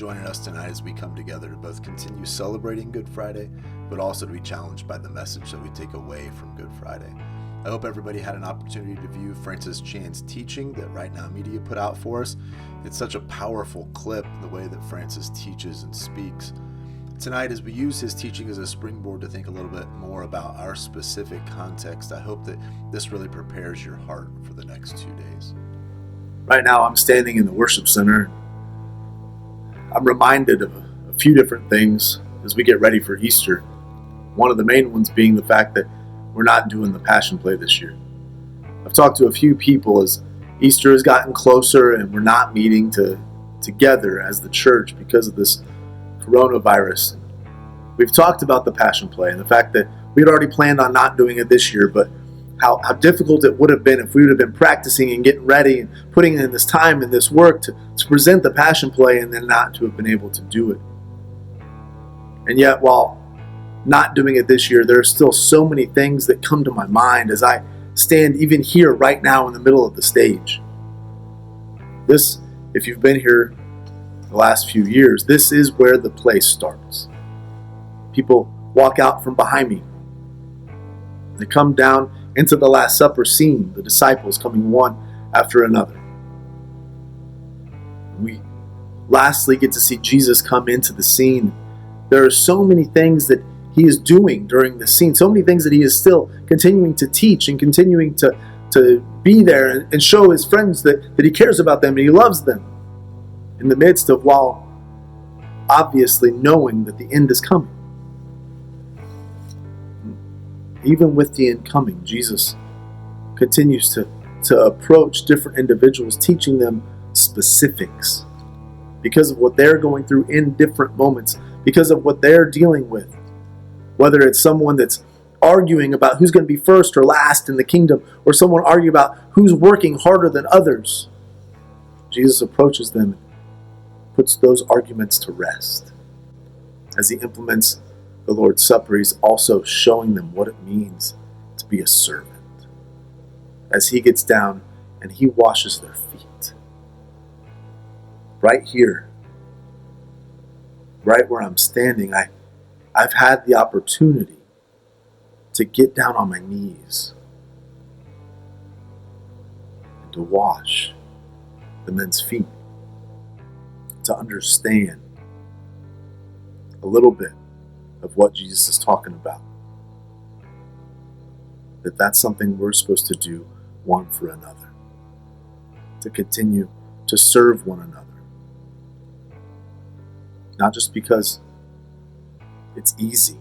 joining us tonight as we come together to both continue celebrating Good Friday, but also to be challenged by the message that we take away from Good Friday. I hope everybody had an opportunity to view Francis Chan's teaching that Right Now Media put out for us. It's such a powerful clip, the way that Francis teaches and speaks. Tonight, as we use his teaching as a springboard to think a little bit more about our specific context, I hope that this really prepares your heart for the next 2 days. Right now, I'm standing in the worship center. I'm reminded of a few different things as we get ready for Easter. One of the main ones being the fact that we're not doing the Passion Play this year. I've talked to a few people as Easter has gotten closer and we're not meeting together as the church because of this coronavirus. We've talked about the Passion Play and the fact that we had already planned on not doing it this year, but how difficult it would have been if we would have been practicing and getting ready and putting in this time and this work to present the Passion Play and then not to have been able to do it. And yet, while not doing it this year, there are still so many things that come to my mind as I stand even here right now in the middle of the stage. This, if you've been here the last few years, this is where the play starts. People walk out from behind me. They come down into the Last Supper scene, the disciples coming one after another. We lastly get to see Jesus come into the scene. There are so many things that he is doing during the scene, so many things that he is still continuing to teach and continuing to be there and show his friends that he cares about them and he loves them in the midst of, while obviously knowing that the end is coming. Even with the end coming, Jesus continues to approach different individuals, teaching them specifics because of what they're going through in different moments, because of what they're dealing with. Whether it's someone that's arguing about who's going to be first or last in the kingdom, or someone arguing about who's working harder than others, Jesus approaches them and puts those arguments to rest. As he implements the Lord's Supper, he's also showing them what it means to be a servant. As he gets down and he washes their feet. Right here, right where I'm standing, I've had the opportunity to get down on my knees and to wash the men's feet, to understand a little bit of what Jesus is talking about. That's something we're supposed to do one for another, to continue to serve one another. Not just because it's easy,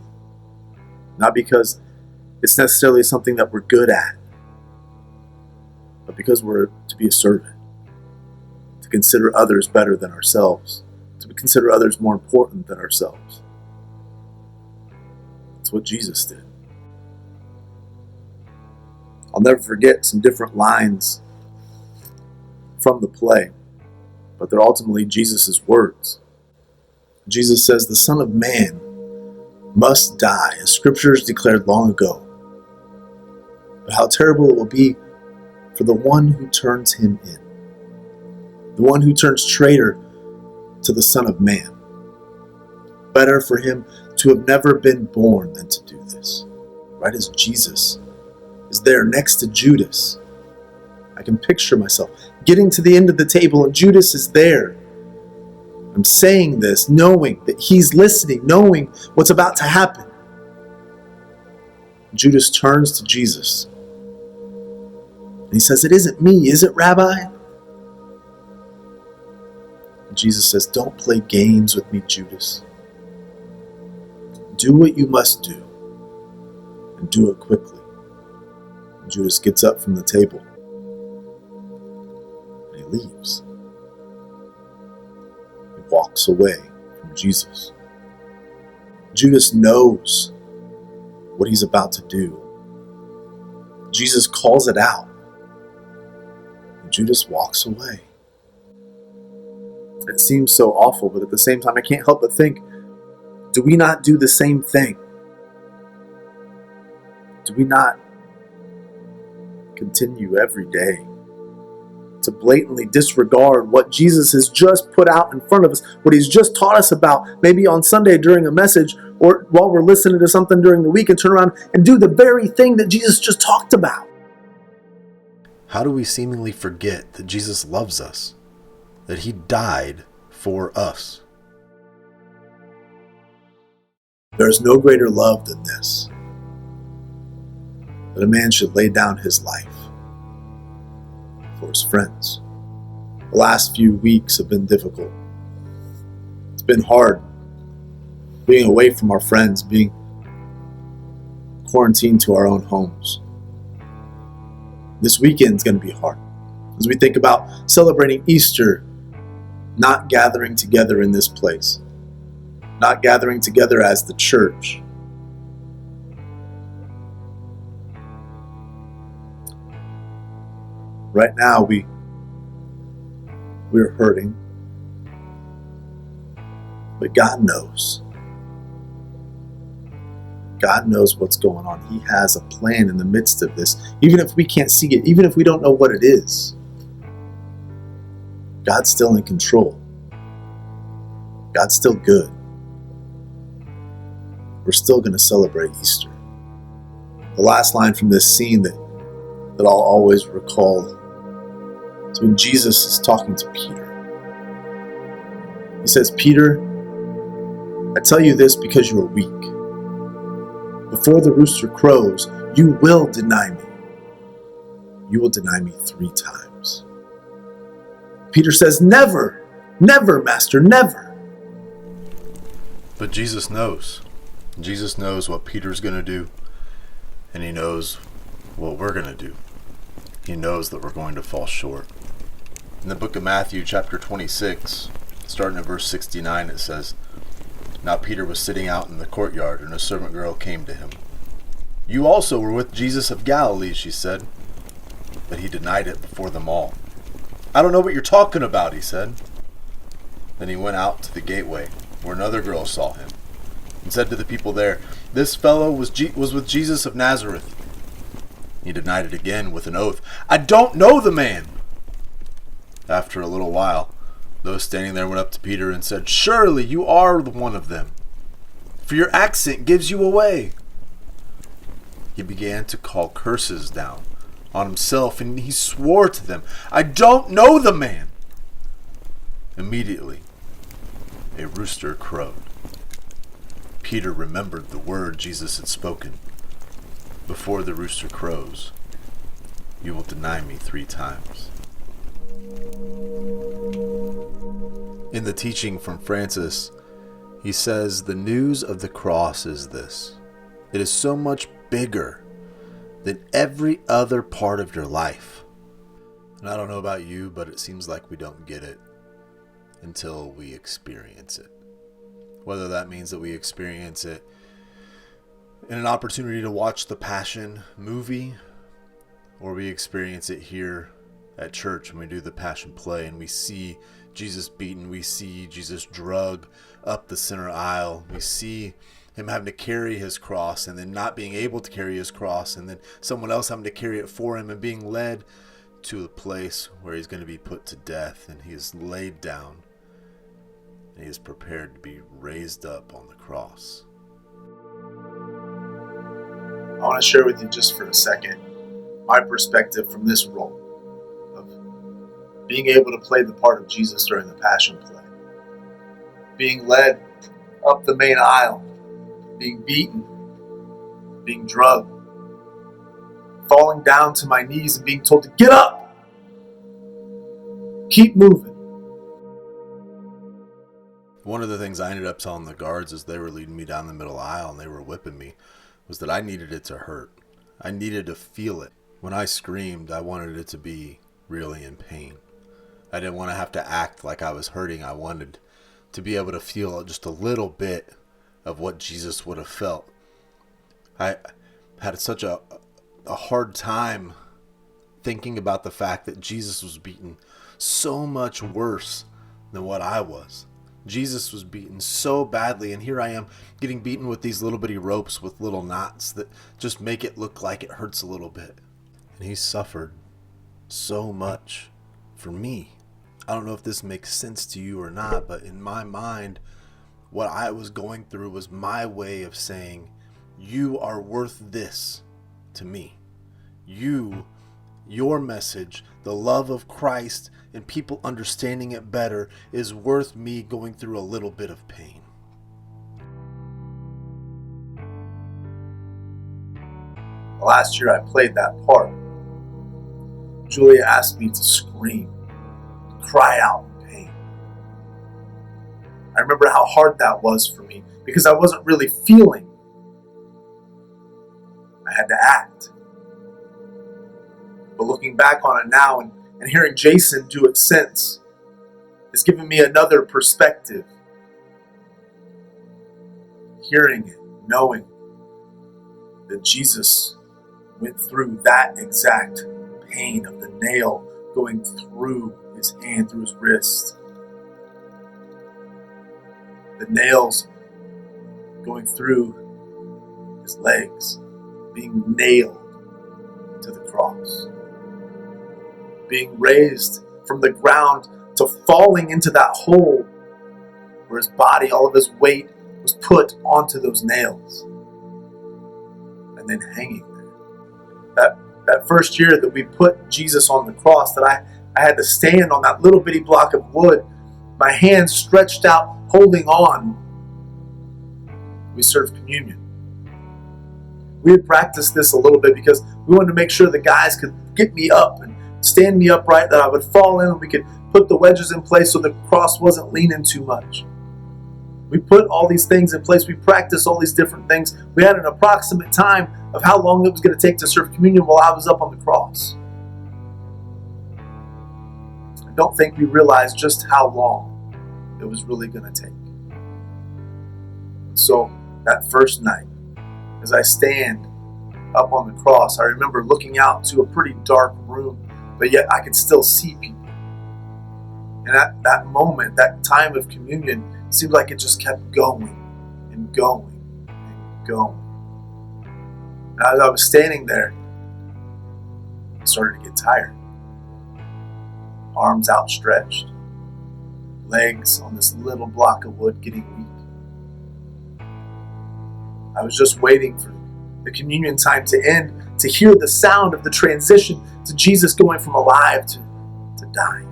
not because it's necessarily something that we're good at, but because we're to be a servant, to consider others better than ourselves, to consider others more important than ourselves. It's what Jesus did. I'll never forget some different lines from the play, but they're ultimately Jesus' words. Jesus says, "The Son of Man must die, as scriptures declared long ago. But how terrible it will be for the one who turns him in, the one who turns traitor to the Son of Man. Better for him to have never been born than to do this." Right as Jesus is there next to Judas, I can picture myself getting to the end of the table and Judas is there. I'm saying this knowing that he's listening, knowing what's about to happen. Judas turns to Jesus and he says, "It isn't me, is it, Rabbi?" And Jesus says, "Don't play games with me, Judas. Do what you must do, and do it quickly." And Judas gets up from the table and he leaves. He walks away from Jesus. Judas knows what he's about to do. Jesus calls it out, and Judas walks away. It seems so awful, but at the same time, I can't help but think, do we not do the same thing? Do we not continue every day to blatantly disregard what Jesus has just put out in front of us, what he's just taught us about, maybe on Sunday during a message or while we're listening to something during the week, and turn around and do the very thing that Jesus just talked about. How do we seemingly forget that Jesus loves us, that he died for us? There is no greater love than this, that a man should lay down his life for his friends. The last few weeks have been difficult. It's been hard being away from our friends, being quarantined to our own homes. This weekend's going to be hard. As we think about celebrating Easter, not gathering together in this place, not gathering together as the church. Right now, we're hurting, but God knows. God knows what's going on. He has a plan in the midst of this. Even if we can't see it, even if we don't know what it is, God's still in control. God's still good. We're still going to celebrate Easter. The last line from this scene that I'll always recall is when Jesus is talking to Peter. He says, "Peter, I tell you this because you are weak. Before the rooster crows, you will deny me. You will deny me 3 times. Peter says, "Never, never, Master, never." But Jesus knows. Jesus knows what Peter's going to do, and he knows what we're going to do. He knows that we're going to fall short. In the book of Matthew, chapter 26, starting at verse 69, it says, "Now Peter was sitting out in the courtyard, and a servant girl came to him. 'You also were with Jesus of Galilee,' she said. But he denied it before them all. 'I don't know what you're talking about,' he said. Then he went out to the gateway, where another girl saw him, and said to the people there, 'This fellow was with Jesus of Nazareth.' He denied it again with an oath, 'I don't know the man.' After a little while, those standing there went up to Peter and said, 'Surely you are one of them, for your accent gives you away.' He began to call curses down on himself, and he swore to them, 'I don't know the man.' Immediately, a rooster crowed. Peter remembered the word Jesus had spoken. 'Before the rooster crows, you will deny me 3 times. In the teaching from Francis, he says the news of the cross is this: it is so much bigger than every other part of your life. And I don't know about you, but it seems like we don't get it until we experience it. Whether that means that we experience it in an opportunity to watch the Passion movie, or we experience it here at church when we do the Passion play and we see Jesus beaten, we see Jesus drug up the center aisle, we see him having to carry his cross and then not being able to carry his cross, and then someone else having to carry it for him and being led to a place where he's going to be put to death, and he is laid down and he is prepared to be raised up on the cross. I want to share with you just for a second my perspective from this role of being able to play the part of Jesus during the Passion play. Being led up the main aisle, being beaten, being drugged, falling down to my knees and being told to get up, keep moving. One of the things I ended up telling the guards as they were leading me down the middle aisle and they were whipping me was that I needed it to hurt. I needed to feel it. When I screamed, I wanted it to be really in pain. I didn't want to have to act like I was hurting. I wanted to be able to feel just a little bit of what Jesus would have felt. I had such a hard time thinking about the fact that Jesus was beaten so much worse than what I was. Jesus was beaten so badly, and here I am getting beaten with these little bitty ropes with little knots that just make it look like it hurts a little bit. And he suffered so much for me. I don't know if this makes sense to you or not, but in my mind, what I was going through was my way of saying, you are worth this to me. Your message, the love of Christ, and people understanding it better is worth me going through a little bit of pain. Last year I played that part. Julia asked me to scream, cry out in pain. I remember how hard that was for me because I wasn't really feeling. I had to act. But looking back on it now and hearing Jason do it since has given me another perspective. Hearing it, knowing that Jesus went through that exact pain of the nail going through his hand, through his wrist. The nails going through his legs, being nailed to the cross. Being raised from the ground to falling into that hole where his body, all of his weight was put onto those nails. And then hanging there. That first year that we put Jesus on the cross, that I had to stand on that little bitty block of wood, my hands stretched out, holding on. We served communion. We had practiced this a little bit because we wanted to make sure the guys could get me up and stand me upright, that I would fall in and we could put the wedges in place so the cross wasn't leaning too much. We put all these things in place. We practiced all these different things. We had an approximate time of how long it was going to take to serve communion while I was up on the cross. I don't think we realized just how long it was really going to take. So that first night, as I stand up on the cross, I remember looking out to a pretty dark room, but yet I could still see people. And at that moment, that time of communion, seemed like it just kept going and going and going. And as I was standing there, I started to get tired. Arms outstretched, legs on this little block of wood getting weak. I was just waiting for the communion time to end, to hear the sound of the transition to Jesus going from alive to dying.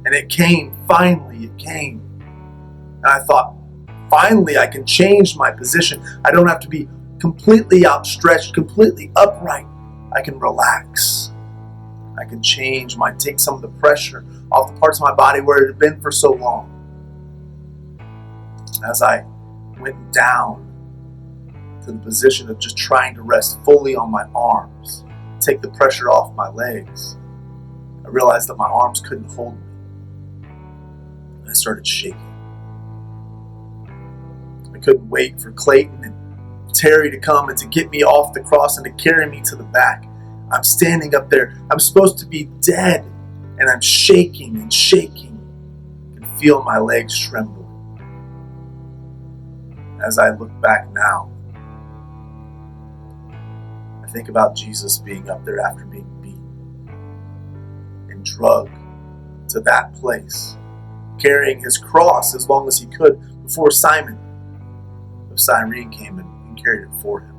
And it came, finally it came. And I thought, finally I can change my position. I don't have to be completely outstretched, completely upright. I can relax. I can take some of the pressure off the parts of my body where it had been for so long. As I went down to the position of just trying to rest fully on my arms, take the pressure off my legs, I realized that my arms couldn't hold me. And I started shaking. I couldn't wait for Clayton and Terry to come and to get me off the cross and to carry me to the back. I'm standing up there. I'm supposed to be dead, and I'm shaking and shaking. I can feel my legs tremble. As I look back now, I think about Jesus being up there after being beaten and drugged to that place, carrying his cross as long as he could before Simon of Cyrene came and carried it for him.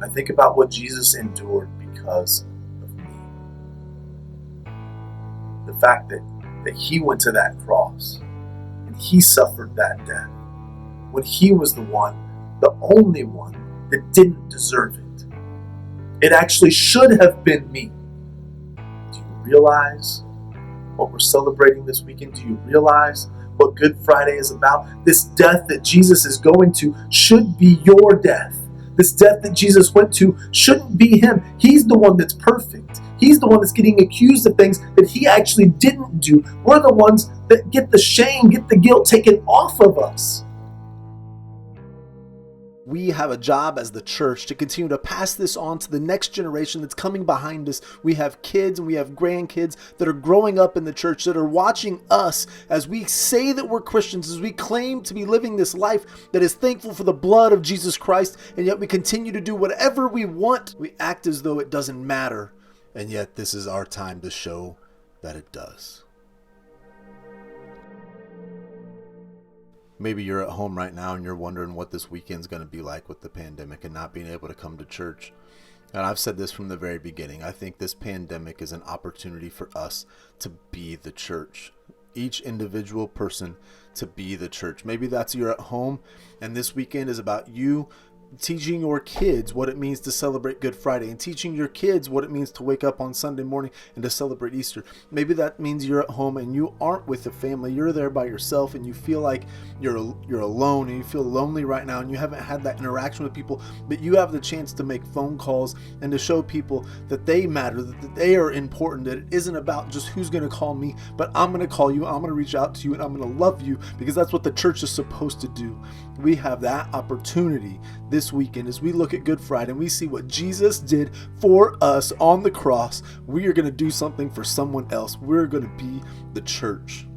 I think about what Jesus endured because of me. The fact that he went to that cross and he suffered that death when he was the one, the only one that didn't deserve it. It actually should have been me. Do you realize what we're celebrating this weekend? Do you realize what Good Friday is about? This death that Jesus is going to should be your death. This death that Jesus went to shouldn't be him. He's the one that's perfect. He's the one that's getting accused of things that he actually didn't do. We're the ones that get the shame, get the guilt taken off of us. We have a job as the church to continue to pass this on to the next generation that's coming behind us. We have kids and we have grandkids that are growing up in the church, that are watching us as we say that we're Christians, as we claim to be living this life that is thankful for the blood of Jesus Christ, and yet we continue to do whatever we want. We act as though it doesn't matter. And yet this is our time to show that it does. Maybe you're at home right now and you're wondering what this weekend's going to be like with the pandemic and not being able to come to church. And I've said this from the very beginning. I think this pandemic is an opportunity for us to be the church. Each individual person to be the church. Maybe that's you're at home and this weekend is about you teaching your kids what it means to celebrate Good Friday and teaching your kids what it means to wake up on Sunday morning and to celebrate Easter. Maybe that means you're at home and you aren't with the family. You're there by yourself and you feel like you're alone and you feel lonely right now and you haven't had that interaction with people, but you have the chance to make phone calls and to show people that they matter, that they are important, that it isn't about just who's going to call me, but I'm going to call you, I'm going to reach out to you, and I'm going to love you, because that's what the church is supposed to do. We have that opportunity this weekend as we look at Good Friday and we see what Jesus did for us on the cross. We are going to do something for someone else. We're going to be the church.